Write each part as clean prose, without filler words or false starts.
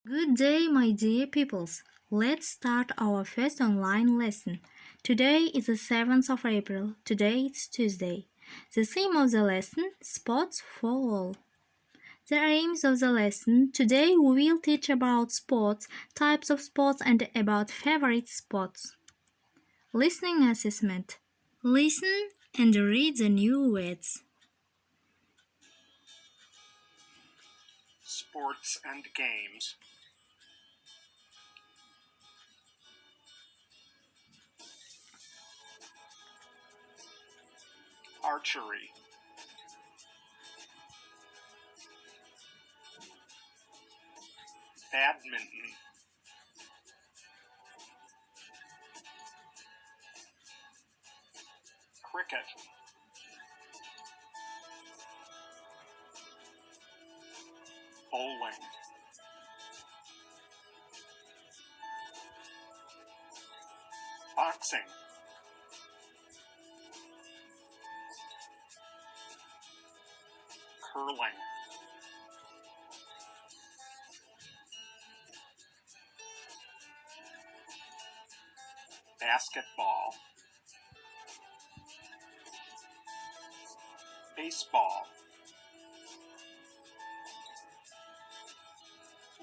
Good day, my dear pupils. Let's start our first online lesson. Today is the 7th of April. Today it's Tuesday. The theme of the lesson, sports for all. The aims of the lesson, today we will teach about sports, types of sports and about favorite sports. Listening assessment. Listen and read the new words. Sports and games. Archery. Badminton. Cricket. Bowling. Boxing. Curling. Basketball. Baseball.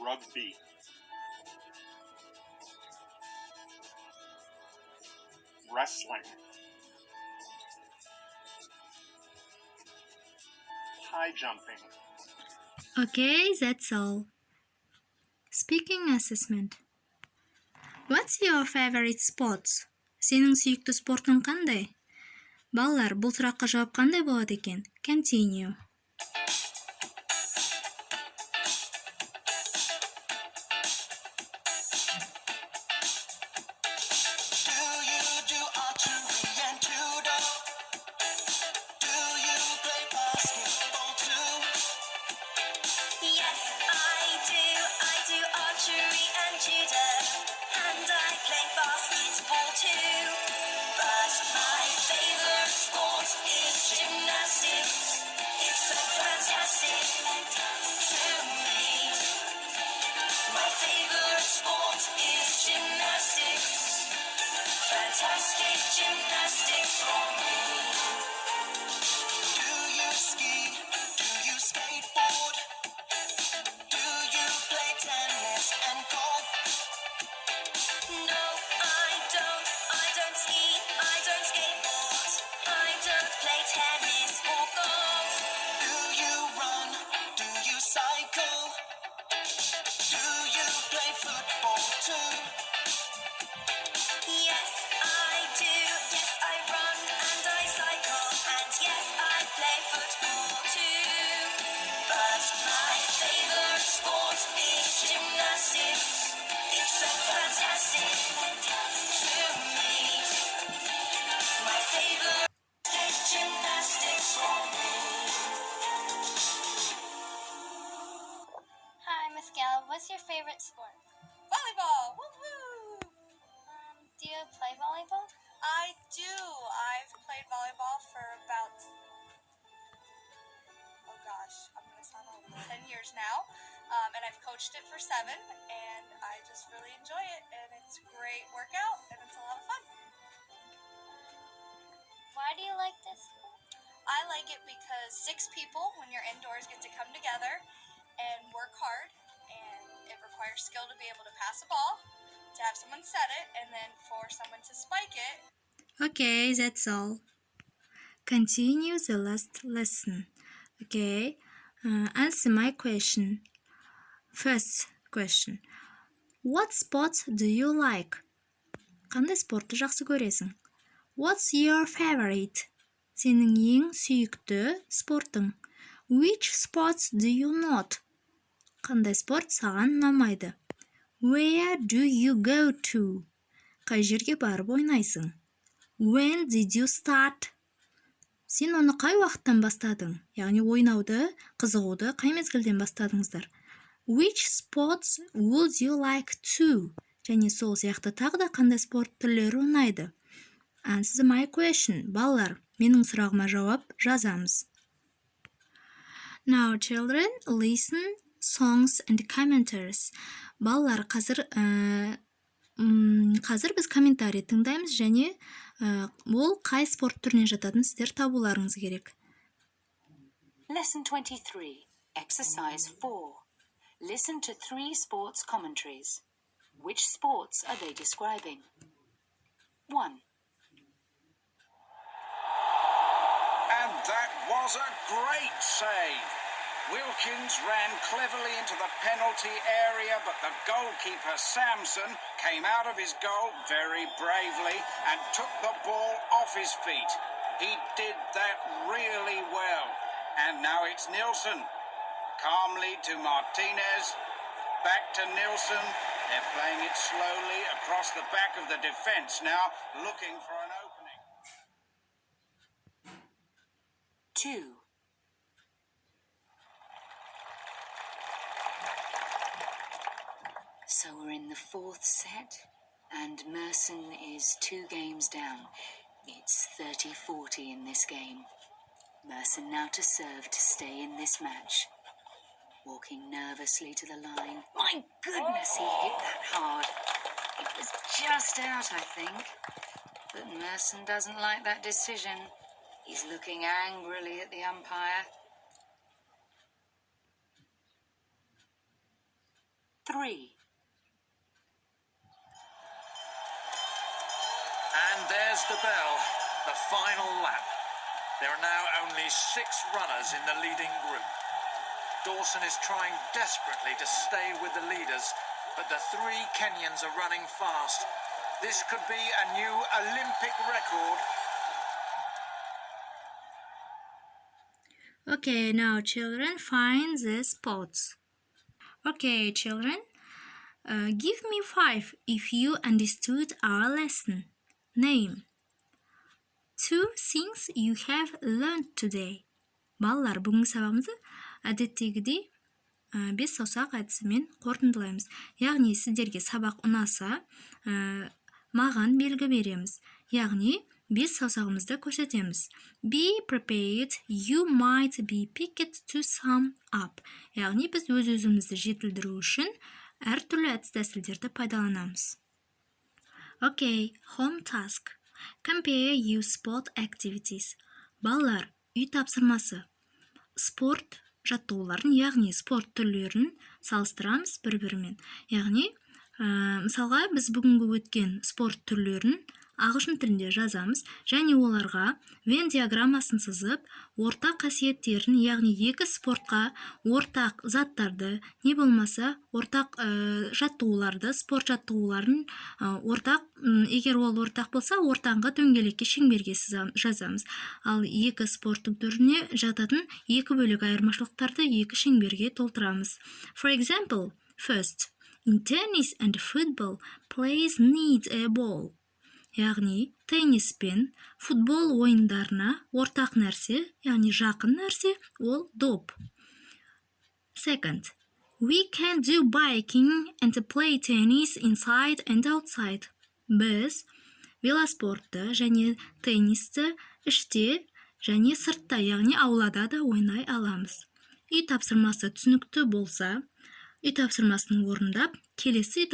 Rugby. Wrestling. High jumping. Okay, that's all. Speaking assessment. What's your favorite sports? Сенің сүйікті спортың қандай? Балалар, бұл сұраққа жауап қандай болады екен? Continue. Fantastic gymnastics for me. Do you ski? Do you skateboard? Do you play tennis and golf? No, I don't ski, I don't skateboard, I don't play tennis or golf. Do you run? Do you cycle? Do you play football too? Yes, I do. Yes, I run and I cycle, and yes, I play football too. But my favorite sport is gymnastics. It's so fantastic to me. My favorite is gymnastics for me. Hi, Miss Gala. What's your favorite sport? Volleyball! Woohoo! Do you play volleyball? I do. I've played volleyball for about, I'm going to sound old, 10 years now. And I've coached it for 7, and I just really enjoy it. And it's a great workout, and it's a lot of fun. Why do you like this? I like it because 6 people, when you're indoors, get to come together and work hard. And it requires skill to be able to pass a ball, to have someone set it, and then for someone to spike it. Okay, that's all. Continue the last lesson. Okay, answer my question. First question. What sport do you like? Қандай спортты жақсы көресің? What's your favorite? Сенің ең сүйікті спортың? Which sports do you not? Қандай спорт саған ұнамайды? Where do you go to? Қай жерге барып ойнайсың? When did you start? Сен оны қай уақыттан бастадың? Яғни ойнауды, қызығуды қай мезгілден бастадыңыздар? Which sports would you like to? Және сол сияқты тағы да қандай спорт түрлері ұнайды? Answer my question. Балалар, менің сұрағыма жауап жазамыз. Now children, listen songs and commentaries. Балалар, қазір біз комментарий тыңдаймыз және ол қай спорт түріне жататын сіздер табуларыңыз керек. Lesson 23, Exercise 4. Listen to 3 sports commentaries. Which sports are they describing? 1. And that was a great save. Wilkins ran cleverly into the penalty area, but the goalkeeper, Samson, came out of his goal very bravely and took the ball off his feet. He did that really well. And now it's Nilsson. Calmly to Martinez. Back to Nilsson. They're playing it slowly across the back of the defence now, looking for an opening. 2. So we're in the 4th set, and Merson is 2 games down. It's 30-40 in this game. Merson now to serve to stay in this match. Walking nervously to the line. My goodness, he hit that hard. It was just out, I think. But Merson doesn't like that decision. He's looking angrily at the umpire. 3. And there's the bell, the final lap. There are now only 6 runners in the leading group. Dawson is trying desperately to stay with the leaders, but the 3 Kenyans are running fast. This could be a new Olympic record. Okay, now children, find the spots. Okay, children, give me 5 if you understood our lesson. Name 2 things you have learned today. Балалар, бүгінгі сабағымызды әдеттегідей 5 саусақ әдісімен қорытындылаймыз. Яғни сіздерге сабақ ұнаса, маған белгі береміз. Яғни 5 саусағымызды көрсетеміз. Be prepared, you might be picked to sum up. Яғни біз өз-өзімізді жетілдіру үшін әртүрлі әдіс-тәсілдерді пайдаланамыз. Okay, home task. Compare your sport activities. Балалар, үй тапсырмасы. Спорт жаттығуларын, яғни спорт түрлерін салыстырамыз бір-бірімен. Яғни, мысалға біз бүгінгі өткен спорт түрлерін ағылшын тілінде жазамыз және оларға Вен диаграммасын сызып, ортақ қасиеттерін, яғни 2 спортқа ортақ заттарды, не болмаса ортақ жаттығуларды, спорт жаттығуларын ортақ, егер ол ортақ болса, ортаңғы дөңгелекке шеңберге жазамыз. Ал 2 спорттың түріне жататын 2 бөлік айырмашылықтарды 2 шеңберге толтырамыз. For example, first, in tennis and football, players need a ball. Яғни, теннис пен футбол ойындарына ортақ нәрсе, яғни жақын нәрсе, ол доп. Second, we can do biking and play tennis inside and outside. Біз велоспортты және теннисті іште және сыртта, яғни аулада да ойнай аламыз. Үй тапсырмасы түсінікті болса, үй тапсырмасын орындап, келесі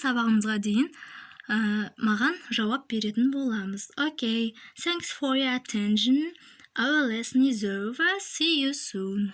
сабағымызға дейін маған жауап беретін боламыз. Okay, thanks for your attention. Our lesson is over. See you soon.